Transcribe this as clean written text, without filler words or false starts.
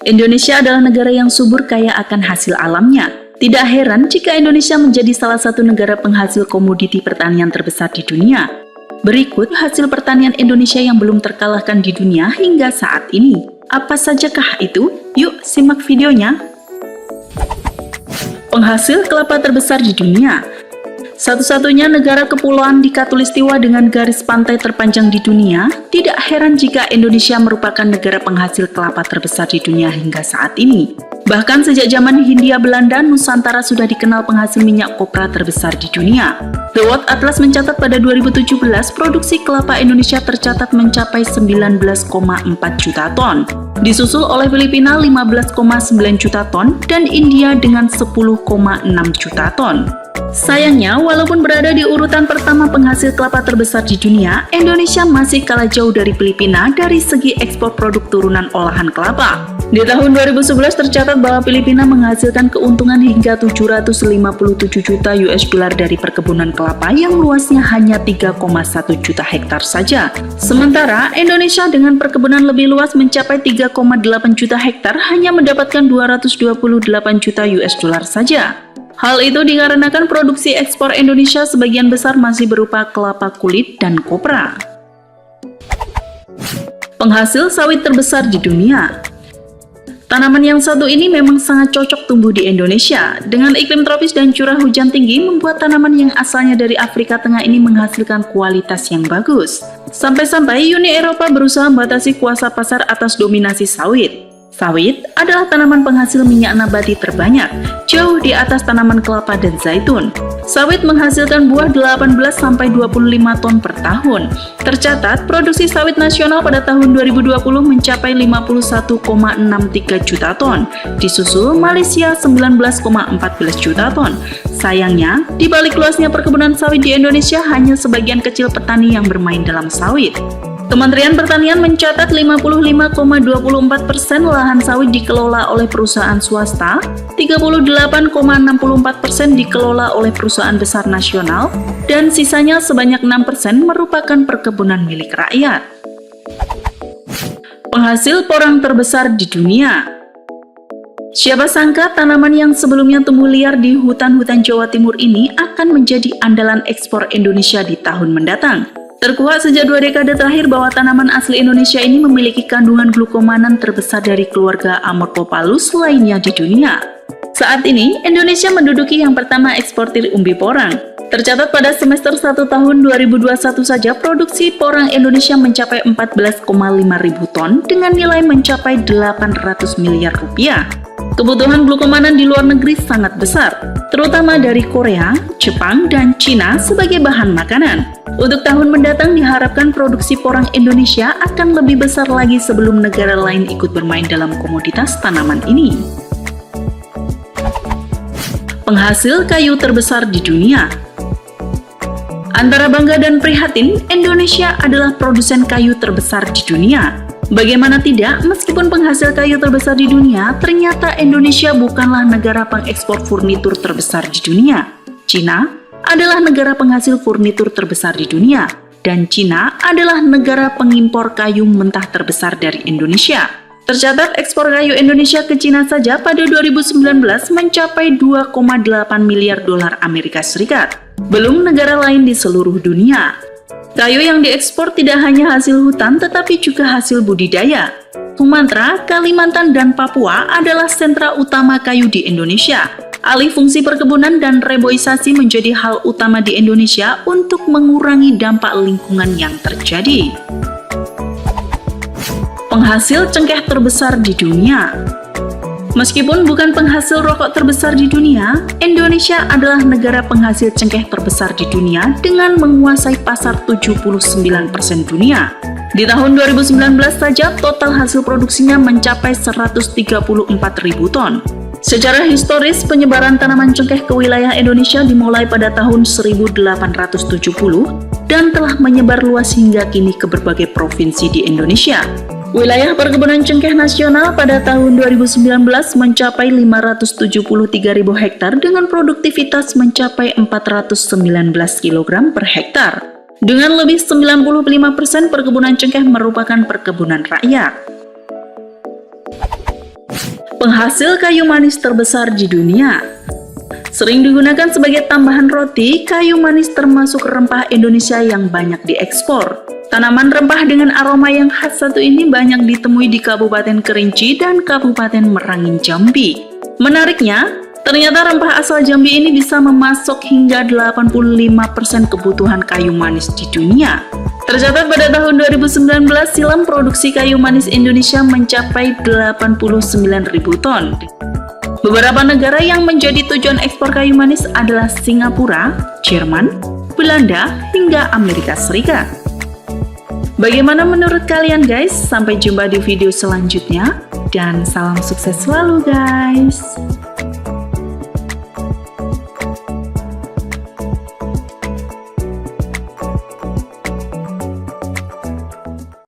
Indonesia adalah negara yang subur kaya akan hasil alamnya. Tidak heran jika Indonesia menjadi salah satu negara penghasil komoditi pertanian terbesar di dunia. Berikut hasil pertanian Indonesia yang belum terkalahkan di dunia hingga saat ini. Apa sajakah itu? Yuk simak videonya. Penghasil kelapa terbesar di dunia. Satu-satunya negara kepulauan di Khatulistiwa dengan garis pantai terpanjang di dunia, tidak heran jika Indonesia merupakan negara penghasil kelapa terbesar di dunia hingga saat ini. Bahkan sejak zaman Hindia Belanda, Nusantara sudah dikenal penghasil minyak kopra terbesar di dunia. The World Atlas mencatat pada 2017, produksi kelapa Indonesia tercatat mencapai 19,4 juta ton. Disusul oleh Filipina 15,9 juta ton dan India dengan 10,6 juta ton. Sayangnya, walaupun berada di urutan pertama penghasil kelapa terbesar di dunia, Indonesia masih kalah jauh dari Filipina dari segi ekspor produk turunan olahan kelapa. Di tahun 2011 tercatat bahwa Filipina menghasilkan keuntungan hingga 757 juta US dollar dari perkebunan kelapa yang luasnya hanya 3,1 juta hektar saja. Sementara, Indonesia dengan perkebunan lebih luas mencapai 3,8 juta hektar hanya mendapatkan 228 juta US dollar saja. Hal itu dikarenakan produksi ekspor Indonesia sebagian besar masih berupa kelapa kulit dan kopra. Penghasil sawit terbesar di dunia. Tanaman yang satu ini memang sangat cocok tumbuh di Indonesia. Dengan iklim tropis dan curah hujan tinggi, membuat tanaman yang asalnya dari Afrika Tengah ini menghasilkan kualitas yang bagus. Sampai-sampai Uni Eropa berusaha membatasi kuasa pasar atas dominasi sawit. Sawit adalah tanaman penghasil minyak nabati terbanyak, jauh di atas tanaman kelapa dan zaitun. Sawit menghasilkan buah 18-25 ton per tahun. Tercatat, produksi sawit nasional pada tahun 2020 mencapai 51,63 juta ton, disusul Malaysia 19,14 juta ton. Sayangnya, di balik luasnya perkebunan sawit di Indonesia, hanya sebagian kecil petani yang bermain dalam sawit. Kementerian Pertanian mencatat 55,24% lahan sawit dikelola oleh perusahaan swasta, 38,64% dikelola oleh perusahaan besar nasional, dan sisanya sebanyak 6% merupakan perkebunan milik rakyat. Penghasil porang terbesar di dunia. Siapa sangka tanaman yang sebelumnya tumbuh liar di hutan-hutan Jawa Timur ini akan menjadi andalan ekspor Indonesia di tahun mendatang. Terkuak sejak 2 dekade terakhir bahwa tanaman asli Indonesia ini memiliki kandungan glukomanan terbesar dari keluarga Amorphophallus lainnya di dunia. Saat ini, Indonesia menduduki yang pertama eksportir umbi porang. Tercatat pada semester 1 tahun 2021 saja, produksi porang Indonesia mencapai 14,5 ribu ton dengan nilai mencapai 800 miliar rupiah. Kebutuhan glukomanan di luar negeri sangat besar, terutama dari Korea, Jepang, dan Cina sebagai bahan makanan. Untuk tahun mendatang diharapkan produksi porang Indonesia akan lebih besar lagi sebelum negara lain ikut bermain dalam komoditas tanaman ini. Penghasil kayu terbesar di dunia. Antara bangga dan prihatin, Indonesia adalah produsen kayu terbesar di dunia. Bagaimana tidak, meskipun penghasil kayu terbesar di dunia, ternyata Indonesia bukanlah negara pengekspor furnitur terbesar di dunia. Cina adalah negara penghasil furnitur terbesar di dunia, dan Cina adalah negara pengimpor kayu mentah terbesar dari Indonesia. Tercatat ekspor kayu Indonesia ke Cina saja pada 2019 mencapai 2,8 miliar dolar Amerika Serikat. Belum negara lain di seluruh dunia. Kayu yang diekspor tidak hanya hasil hutan tetapi juga hasil budidaya. Sumatera, Kalimantan, dan Papua adalah sentra utama kayu di Indonesia. Alih fungsi perkebunan dan reboisasi menjadi hal utama di Indonesia untuk mengurangi dampak lingkungan yang terjadi. Penghasil cengkeh terbesar di dunia. Meskipun bukan penghasil rokok terbesar di dunia, Indonesia adalah negara penghasil cengkeh terbesar di dunia dengan menguasai pasar 79% dunia. Di tahun 2019 saja, total hasil produksinya mencapai 134 ribu ton. Secara historis, penyebaran tanaman cengkeh ke wilayah Indonesia dimulai pada tahun 1870 dan telah menyebar luas hingga kini ke berbagai provinsi di Indonesia. Wilayah perkebunan cengkeh nasional pada tahun 2019 mencapai 573.000 hektar dengan produktivitas mencapai 419 kg per hektar. Dengan lebih 95% perkebunan cengkeh merupakan perkebunan rakyat. penghasil kayu manis terbesar di dunia. Sering digunakan sebagai tambahan roti, kayu manis termasuk rempah Indonesia yang banyak diekspor. Tanaman rempah dengan aroma yang khas satu ini banyak ditemui di Kabupaten Kerinci dan Kabupaten Merangin, Jambi. Menariknya, ternyata rempah asal Jambi ini bisa memasok hingga 85% kebutuhan kayu manis di dunia. Tercatat pada tahun 2019 silam produksi kayu manis Indonesia mencapai 89.000 ton. Beberapa negara yang menjadi tujuan ekspor kayu manis adalah Singapura, Jerman, Belanda, hingga Amerika Serikat. Bagaimana menurut kalian guys? Sampai jumpa di video selanjutnya dan salam sukses selalu guys!